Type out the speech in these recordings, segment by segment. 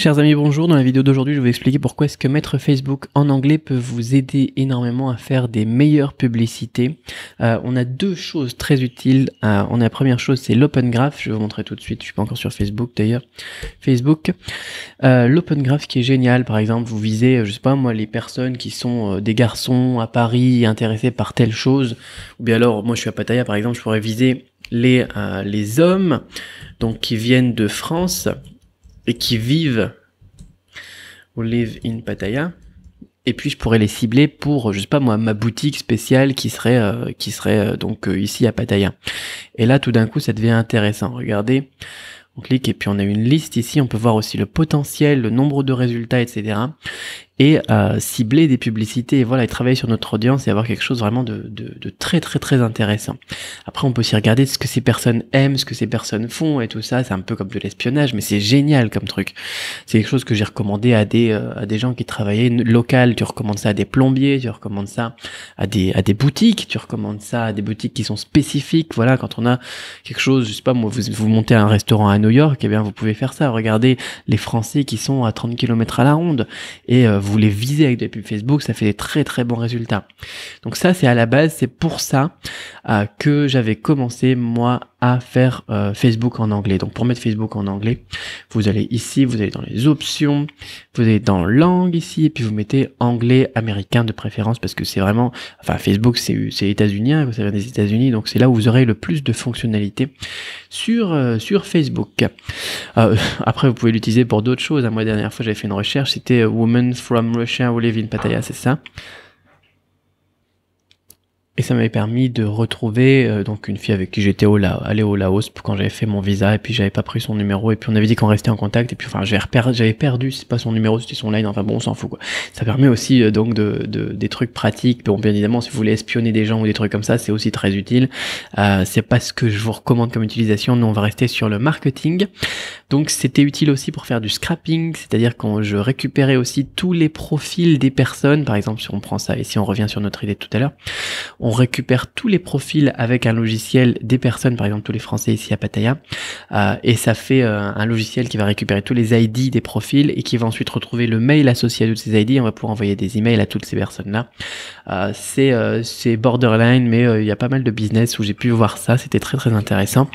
Chers amis, bonjour. Dans la vidéo d'aujourd'hui, je vais vous expliquer pourquoi est-ce que mettre Facebook en anglais peut vous aider énormément à faire des meilleures publicités. On a deux choses très utiles. On a la première chose, c'est l'Open Graph. Je vais vous montrer tout de suite. Je suis pas encore sur Facebook d'ailleurs. Facebook. L'Open Graph qui est génial. Par exemple, vous visez, je sais pas moi, les personnes qui sont des garçons à Paris intéressés par telle chose. Ou bien alors, moi je suis à Pattaya par exemple, je pourrais viser les hommes donc qui viennent de France et qui vivent ou live in Pattaya, et puis je pourrais les cibler pour, je sais pas moi, ma boutique spéciale qui serait donc ici à Pattaya. Et là tout d'un coup ça devient intéressant. Regardez, on clique et puis on a une liste ici, on peut voir aussi le potentiel, le nombre de résultats, etc. Et cibler des publicités, et voilà, et travailler sur notre audience et avoir quelque chose vraiment de très très très intéressant. Après on peut aussi regarder ce que ces personnes aiment, ce que ces personnes font et tout ça, c'est un peu comme de l'espionnage, mais c'est génial comme truc. C'est quelque chose que j'ai recommandé à des gens qui travaillaient local. Tu recommandes ça à des plombiers, tu recommandes ça à des boutiques, tu recommandes ça à des boutiques qui sont spécifiques. Voilà, quand on a quelque chose, je sais pas moi, vous montez un restaurant à New York, eh bien vous pouvez faire ça. Regardez les Français qui sont à 30 km à la ronde et vous les visez avec des pubs Facebook, ça fait des très très bons résultats. Donc ça c'est à la base, c'est pour ça que j'avais commencé moi à faire Facebook en anglais. Donc pour mettre Facebook en anglais, vous allez ici, vous allez dans les options, vous allez dans langue ici, et puis vous mettez anglais américain de préférence, parce que c'est vraiment, enfin Facebook c'est états-unien, ça vient des États-Unis, donc c'est là où vous aurez le plus de fonctionnalités sur Facebook. Après vous pouvez l'utiliser pour d'autres choses. Moi la dernière fois j'avais fait une recherche, c'était Women from Russia who live in Pattaya, c'est ça. Et ça m'avait permis de retrouver donc une fille avec qui j'étais allé au Laos quand j'avais fait mon visa, et puis j'avais pas pris son numéro, et puis on avait dit qu'on restait en contact, et puis enfin j'avais perdu, c'est pas son numéro, c'était son line, enfin bon on s'en fout quoi. Ça permet aussi donc des trucs pratiques. Bon bien évidemment si vous voulez espionner des gens ou des trucs comme ça, c'est aussi très utile. C'est pas ce que je vous recommande comme utilisation. Nous on va rester sur le marketing. Donc c'était utile aussi pour faire du scrapping, c'est-à-dire quand je récupérais aussi tous les profils des personnes. Par exemple si on prend ça et si on revient sur notre idée de tout à l'heure, on récupère tous les profils avec un logiciel des personnes, par exemple tous les Français ici à Pattaya, et ça fait un logiciel qui va récupérer tous les ID des profils et qui va ensuite retrouver le mail associé à tous ces ID, et on va pouvoir envoyer des emails à toutes ces personnes-là. C'est borderline, mais il y a pas mal de business où j'ai pu voir ça, c'était très très intéressant.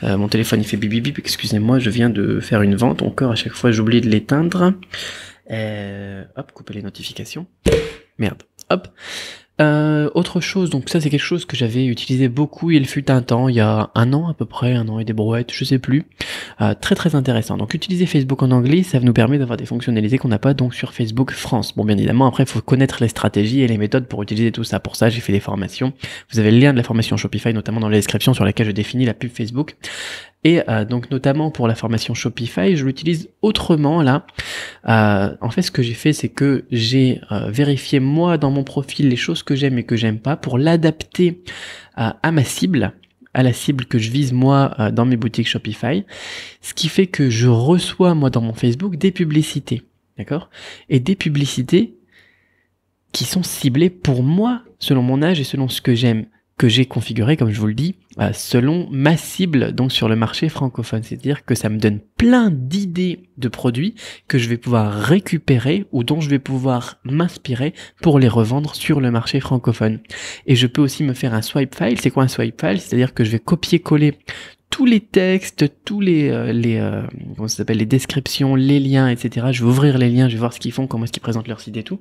Mon téléphone il fait bip bip bip, excusez-moi, je viens de faire une vente, encore à chaque fois j'oublie de l'éteindre. Hop, couper les notifications. Merde, hop. Autre chose, donc ça c'est quelque chose que j'avais utilisé beaucoup, il fut un temps, il y a un an à peu près, un an et des brouettes, je sais plus. Très très intéressant. Donc utiliser Facebook en anglais, ça nous permet d'avoir des fonctionnalités qu'on n'a pas donc sur Facebook France. Bon bien évidemment après il faut connaître les stratégies et les méthodes pour utiliser tout ça. Pour ça j'ai fait des formations. Vous avez le lien de la formation Shopify notamment dans la description, sur laquelle je définis la pub Facebook. Et donc notamment pour la formation Shopify, je l'utilise autrement là. En fait ce que j'ai fait, c'est que j'ai vérifié moi dans mon profil les choses que j'aime et que j'aime pas pour l'adapter à ma cible, à la cible que je vise moi dans mes boutiques Shopify. Ce qui fait que je reçois moi dans mon Facebook des publicités, d'accord? Et des publicités qui sont ciblées pour moi, selon mon âge et selon ce que j'aime, que j'ai configuré, comme je vous le dis, selon ma cible, donc sur le marché francophone. C'est-à-dire que ça me donne plein d'idées de produits que je vais pouvoir récupérer ou dont je vais pouvoir m'inspirer pour les revendre sur le marché francophone. Et je peux aussi me faire un swipe file. C'est quoi un swipe file? C'est-à-dire que je vais copier-coller tous les textes, tous comment ça s'appelle, les descriptions, les liens, etc. Je vais ouvrir les liens, je vais voir ce qu'ils font, comment est-ce qu'ils présentent leur site et tout.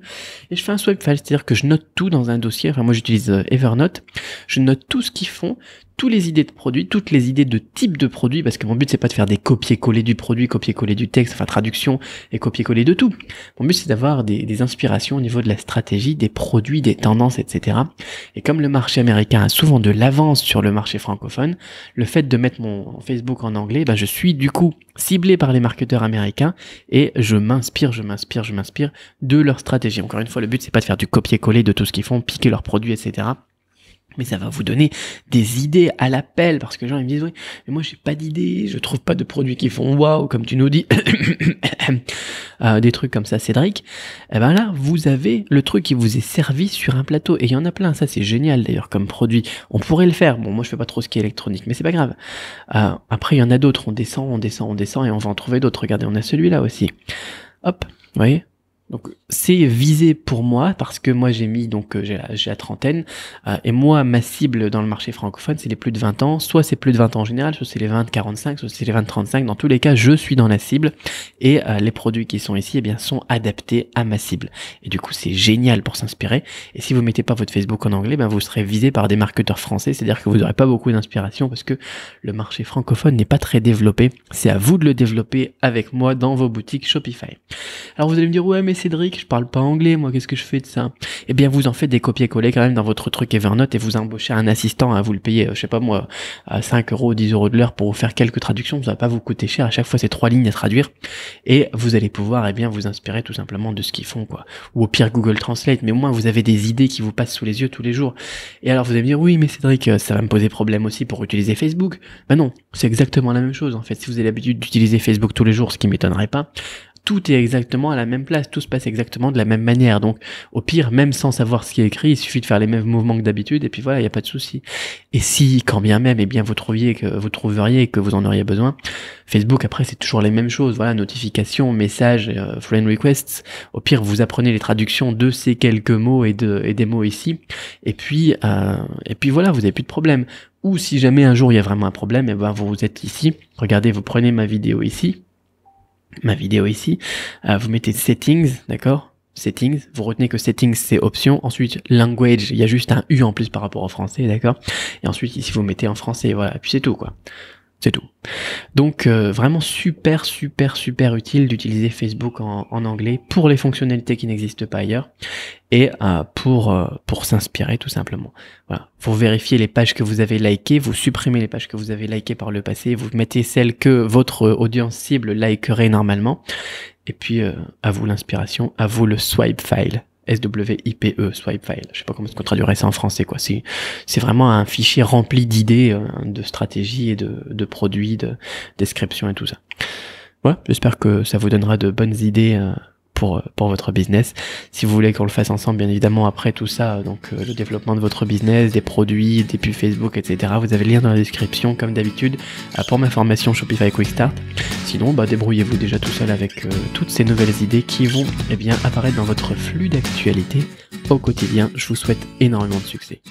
Et je fais un swipe file, c'est-à-dire que je note tout dans un dossier. Enfin, moi, j'utilise Evernote. Je note tout ce qu'ils font, toutes les idées de produits, toutes les idées de type de produits, parce que mon but, c'est pas de faire des copier-coller du produit, copier-coller du texte, enfin, traduction et copier-coller de tout. Mon but, c'est d'avoir des inspirations au niveau de la stratégie, des produits, des tendances, etc. Et comme le marché américain a souvent de l'avance sur le marché francophone, le fait de mettre mon Facebook en anglais, je suis du coup ciblé par les marketeurs américains et je m'inspire de leur stratégie. Encore une fois, le but c'est pas de faire du copier-coller de tout ce qu'ils font, piquer leurs produits, etc. Mais ça va vous donner des idées à l'appel, parce que les gens ils me disent oui, mais moi j'ai pas d'idées, je trouve pas de produits qui font waouh, comme tu nous dis, des trucs comme ça, Cédric. Et ben là, vous avez le truc qui vous est servi sur un plateau, et il y en a plein. Ça c'est génial d'ailleurs comme produit. On pourrait le faire. Bon, moi je fais pas trop ce qui est électronique, mais c'est pas grave. Après il y en a d'autres. On descend, et on va en trouver d'autres. Regardez, on a celui-là aussi. Hop, vous voyez. Donc c'est visé pour moi parce que moi j'ai mis j'ai la trentaine et moi ma cible dans le marché francophone c'est les plus de 20 ans, soit c'est plus de 20 ans en général, soit c'est les 20-45, soit c'est les 20-35, dans tous les cas je suis dans la cible et les produits qui sont ici eh bien sont adaptés à ma cible et du coup c'est génial pour s'inspirer. Et si vous mettez pas votre Facebook en anglais, ben vous serez visé par des marketeurs français, c'est-à-dire que vous n'aurez pas beaucoup d'inspiration parce que le marché francophone n'est pas très développé. C'est à vous de le développer avec moi dans vos boutiques Shopify. Alors vous allez me dire ouais mais Cédric, je parle pas anglais, moi qu'est-ce que je fais de ça? Eh bien vous en faites des copier-coller quand même dans votre truc Evernote et vous embauchez un assistant, vous le payez, je sais pas moi, à 5 euros, 10 euros de l'heure pour vous faire quelques traductions, ça va pas vous coûter cher, à chaque fois c'est 3 lignes à traduire et vous allez pouvoir eh bien vous inspirer tout simplement de ce qu'ils font quoi. Ou au pire Google Translate, mais au moins vous avez des idées qui vous passent sous les yeux tous les jours. Et alors vous allez me dire oui mais Cédric, ça va me poser problème aussi pour utiliser Facebook. Ben non, c'est exactement la même chose en fait. Si vous avez l'habitude d'utiliser Facebook tous les jours, ce qui m'étonnerait pas, tout est exactement à la même place, tout se passe exactement de la même manière. Donc, au pire, même sans savoir ce qui est écrit, il suffit de faire les mêmes mouvements que d'habitude, et puis voilà, il n'y a pas de souci. Et si, quand bien même, eh bien, vous trouveriez que vous en auriez besoin, Facebook, après, c'est toujours les mêmes choses. Voilà, notifications, messages, friend requests. Au pire, vous apprenez les traductions de ces quelques mots et des mots ici. Et puis voilà, vous n'avez plus de problème. Ou si jamais un jour il y a vraiment un problème, eh ben, vous êtes ici. Regardez, vous prenez ma vidéo ici, vous mettez settings, d'accord? Settings, vous retenez que settings c'est option, ensuite language, il y a juste un U en plus par rapport au français, d'accord? Et ensuite ici vous mettez en français, voilà, et puis c'est tout quoi. C'est tout. Donc vraiment super utile d'utiliser Facebook en anglais pour les fonctionnalités qui n'existent pas ailleurs et pour s'inspirer tout simplement. Voilà. Vous vérifiez les pages que vous avez likées, vous supprimez les pages que vous avez likées par le passé, vous mettez celles que votre audience cible likerait normalement et puis à vous l'inspiration, à vous le swipe file. SWIPE, swipe file. Je sais pas comment est-ce qu'on traduirait ça en français, quoi. C'est vraiment un fichier rempli d'idées, de stratégies et de produits, de descriptions et tout ça. Voilà, j'espère que ça vous donnera de bonnes idées pour votre business. Si vous voulez qu'on le fasse ensemble, bien évidemment, après tout ça, donc le développement de votre business, des produits, des pubs Facebook, etc. Vous avez le lien dans la description, comme d'habitude, pour ma formation Shopify Quick Start. Sinon, débrouillez-vous déjà tout seul avec toutes ces nouvelles idées qui vont apparaître dans votre flux d'actualité au quotidien. Je vous souhaite énormément de succès.